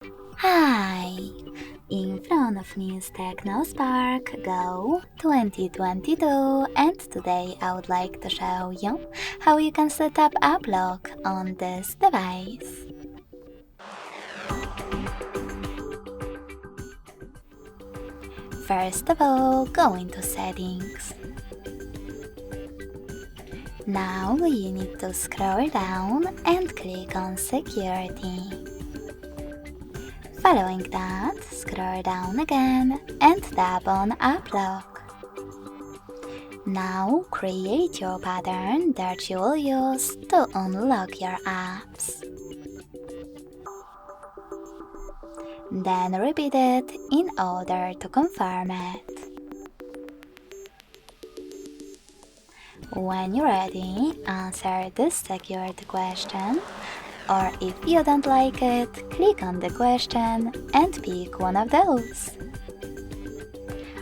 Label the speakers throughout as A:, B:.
A: Hi! In front of me is Tecno Spark Go 2022, and today I would like to show you how you can set up app lock on this device. First of all, go into Settings. Now you need to scroll down and click on Security. Following that, scroll down again and tap on App Lock. Now create your pattern that you will use to unlock your apps. Then repeat it in order to confirm it. When you're ready, answer this security question, or if you don't like it, click on the question and pick one of those.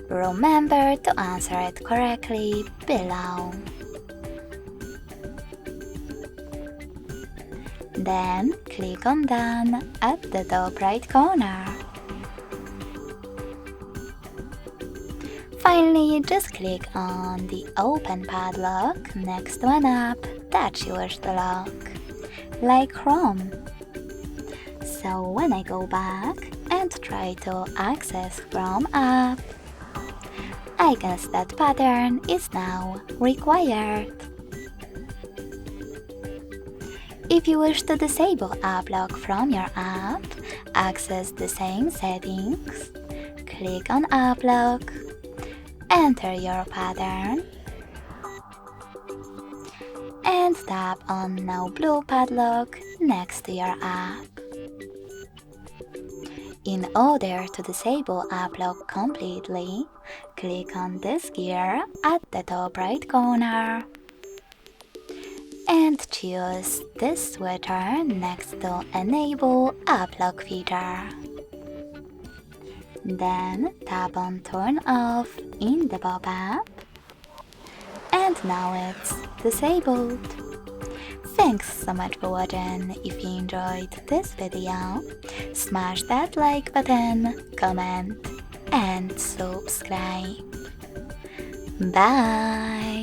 A: Remember to answer it correctly below. Then click on Done at the top right corner. Finally, just click on the Open padlock next to an app that you wish to lock, like Chrome. So when I go back and try to access Chrome app, I guess that pattern is now required. If you wish to disable app lock from your app, access the same settings, click on app lock, enter your pattern, and tap on Now Blue padlock next to your app. In order to disable app lock completely, click on this gear at the top right corner and choose this switcher next to Enable App Lock feature. Then tap on Turn Off in the pop-up, and now it's disabled. Thanks so much for watching. If you enjoyed this video, smash that like button, comment and subscribe. Bye!